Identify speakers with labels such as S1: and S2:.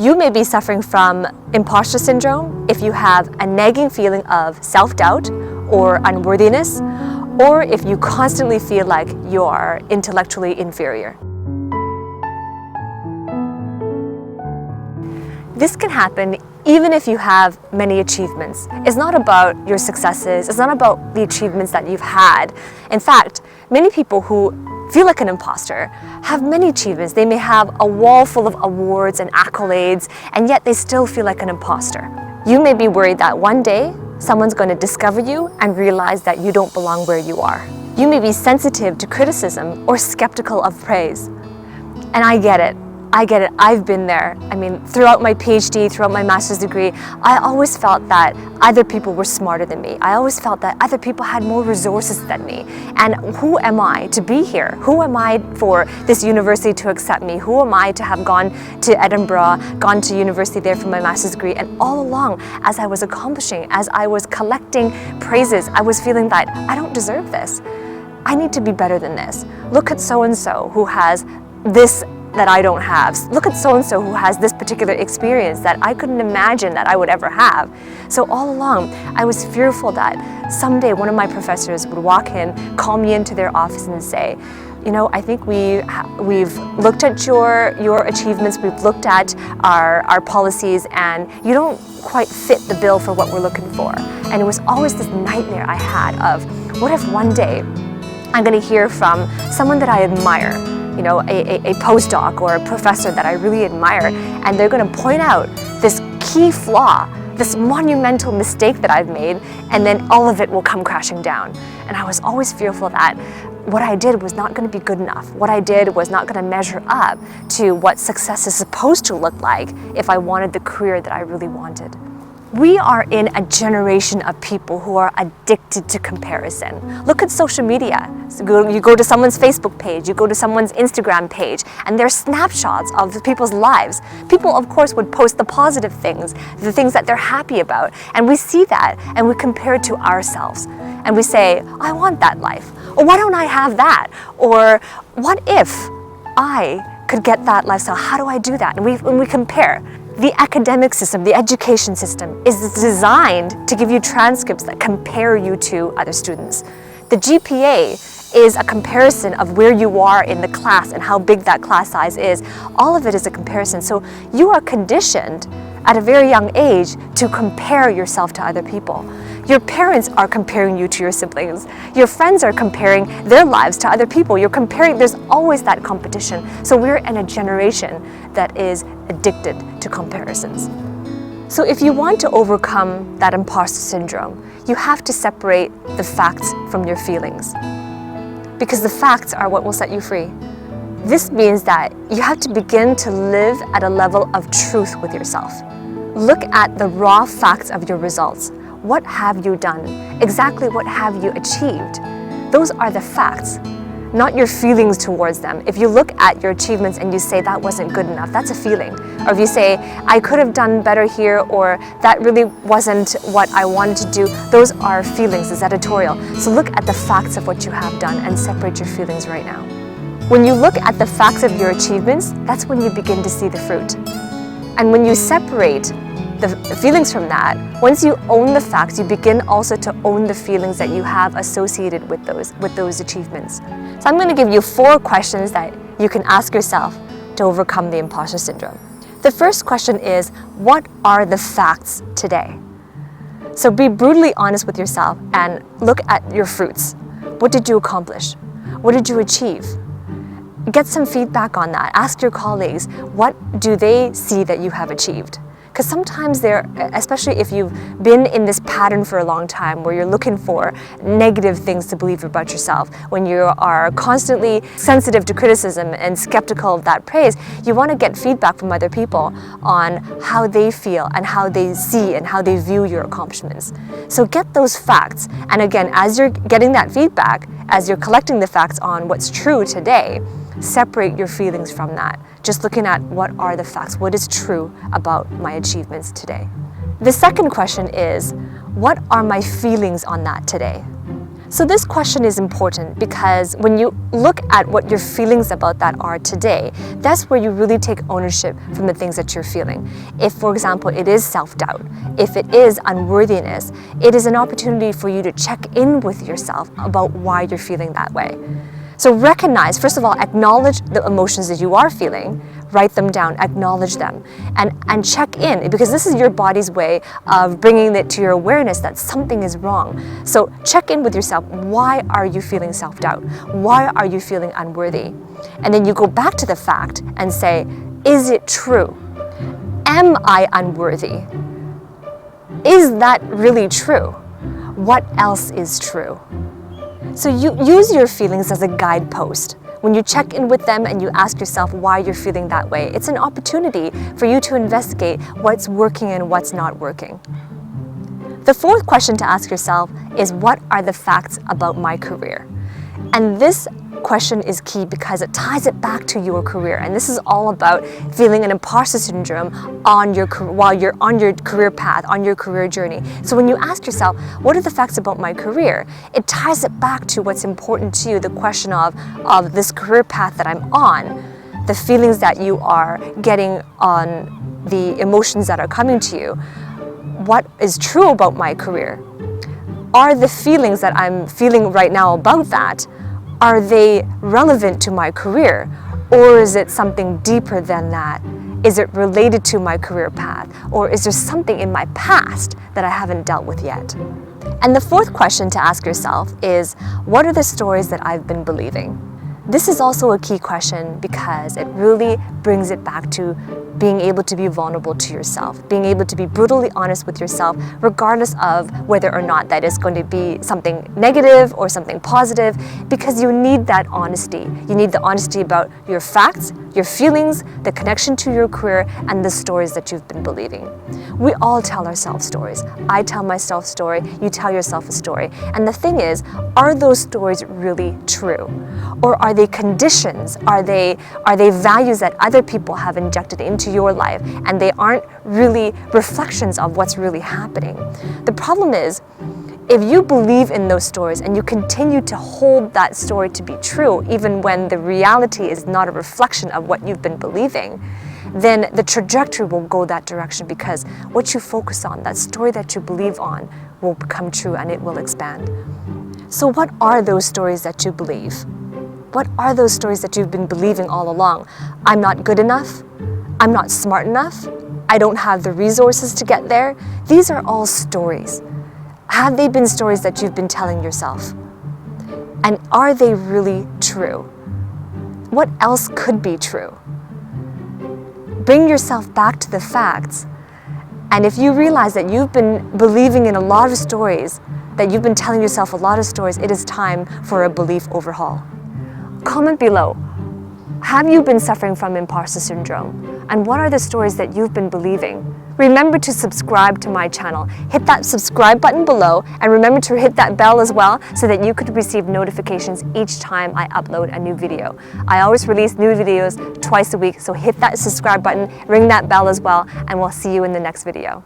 S1: You may be suffering from imposter syndrome if you have a nagging feeling of self-doubt or unworthiness, or if you constantly feel like you are intellectually inferior. This can happen even if you have many achievements. It's not about your successes, it's not about the achievements that you've had. In fact, many people who feel like an imposter have many achievements. They may have a wall full of awards and accolades, and yet they still feel like an imposter. You may be worried that one day someone's going to discover you and realize that you don't belong where you are. You may be sensitive to criticism or skeptical of praise. And I get it. I've been there. I mean, throughout my PhD, throughout my master's degree, I always felt that other people were smarter than me. I always felt that other people had more resources than me. And who am I to be here? Who am I for this university to accept me? Who am I to have gone to Edinburgh, gone to university there for my master's degree? And all along, as I was accomplishing, as I was collecting praises, I was feeling that I don't deserve this. I need to be better than this. Look at so-and-so who has this that I don't have. Look at so-and-so who has this particular experience that I couldn't imagine that I would ever have. So all along, I was fearful that someday one of my professors would walk in, call me into their office and say, you know, I think we've looked at your achievements, we've looked at our policies, and you don't quite fit the bill for what we're looking for. And it was always this nightmare I had of, what if one day I'm going to hear from someone that I admire, you know, a postdoc or a professor that I really admire, and they're going to point out this key flaw, this monumental mistake that I've made, and then all of it will come crashing down. And I was always fearful that what I did was not going to be good enough. What I did was not going to measure up to what success is supposed to look like if I wanted the career that I really wanted. We are in a generation of people who are addicted to comparison. Look at social media. So you go to someone's Facebook page, you go to someone's Instagram page, and there's snapshots of people's lives. People, of course, would post the positive things, the things that they're happy about, and we see that, and we compare it to ourselves. And we say, I want that life. Or why don't I have that? Or what if I could get that lifestyle? How do I do that? And we compare. The academic system, the education system, is designed to give you transcripts that compare you to other students. The GPA is a comparison of where you are in the class and how big that class size is. All of it is a comparison. So you are conditioned at a very young age to compare yourself to other people. Your parents are comparing you to your siblings. Your friends are comparing their lives to other people. You're comparing, there's always that competition. So we're in a generation that is addicted to comparisons. So if you want to overcome that imposter syndrome, you have to separate the facts from your feelings, because the facts are what will set you free. This means that you have to begin to live at a level of truth with yourself. Look at the raw facts of your results. What have you done? Exactly what have you achieved? Those are the facts, not your feelings towards them. If you look at your achievements and you say that wasn't good enough, that's a feeling. Or if you say, I could have done better here, or that really wasn't what I wanted to do, those are feelings, it's editorial. So look at the facts of what you have done and separate your feelings right now. When you look at the facts of your achievements, that's when you begin to see the fruit. And when you separate the feelings from that, once you own the facts, you begin also to own the feelings that you have associated with those achievements. So I'm going to give you 4 questions that you can ask yourself to overcome the imposter syndrome. The first question is, what are the facts today? So be brutally honest with yourself and look at your fruits. What did you accomplish? What did you achieve? Get some feedback on that. Ask your colleagues, what do they see that you have achieved? Because sometimes especially if you've been in this pattern for a long time where you're looking for negative things to believe about yourself, when you are constantly sensitive to criticism and skeptical of that praise, you want to get feedback from other people on how they feel and how they see and how they view your accomplishments. So get those facts. And again, as you're getting that feedback, as you're collecting the facts on what's true today, separate your feelings from that. Just looking at what are the facts, what is true about my achievements today. The second question is, what are my feelings on that today? So this question is important because when you look at what your feelings about that are today, that's where you really take ownership from the things that you're feeling. If, for example, it is self-doubt, if it is unworthiness, it is an opportunity for you to check in with yourself about why you're feeling that way. So recognize, first of all, acknowledge the emotions that you are feeling, write them down, acknowledge them, and check in, because this is your body's way of bringing it to your awareness that something is wrong. So check in with yourself. Why are you feeling self-doubt? Why are you feeling unworthy? And then you go back to the fact and say, is it true? Am I unworthy? Is that really true? What else is true? So you use your feelings as a guidepost. When you check in with them and you ask yourself why you're feeling that way, it's an opportunity for you to investigate what's working and what's not working. The fourth question to ask yourself is, what are the facts about my career? And this question is key because it ties it back to your career. And this is all about feeling an imposter syndrome while you're on your career path, on your career journey. So when you ask yourself, what are the facts about my career? It ties it back to what's important to you, the question of this career path that I'm on, the feelings that you are getting on, the emotions that are coming to you. What is true about my career? Are the feelings that I'm feeling right now about that, are they relevant to my career? Or is it something deeper than that? Is it related to my career path? Or is there something in my past that I haven't dealt with yet? And the fourth question to ask yourself is, what are the stories that I've been believing? This is also a key question because it really brings it back to being able to be vulnerable to yourself, being able to be brutally honest with yourself, regardless of whether or not that is going to be something negative or something positive, because you need that honesty. You need the honesty about your facts, your feelings, the connection to your career, and the stories that you've been believing. We all tell ourselves stories. I tell myself a story, you tell yourself a story. And the thing is, are those stories really true? Or are they conditions? Are they values that other people have injected into your life and they aren't really reflections of what's really happening? The problem is, if you believe in those stories and you continue to hold that story to be true, even when the reality is not a reflection of what you've been believing, then the trajectory will go that direction, because what you focus on, that story that you believe on, will become true and it will expand. So what are those stories that you believe? What are those stories that you've been believing all along? I'm not good enough. I'm not smart enough. I don't have the resources to get there. These are all stories. Have they been stories that you've been telling yourself? And are they really true? What else could be true? Bring yourself back to the facts. And if you realize that you've been believing in a lot of stories, that you've been telling yourself a lot of stories, it is time for a belief overhaul. Comment below. Have you been suffering from imposter syndrome? And what are the stories that you've been believing? Remember to subscribe to my channel. Hit that subscribe button below, and remember to hit that bell as well so that you could receive notifications each time I upload a new video. I always release new videos twice a week, so hit that subscribe button, ring that bell as well, and we'll see you in the next video.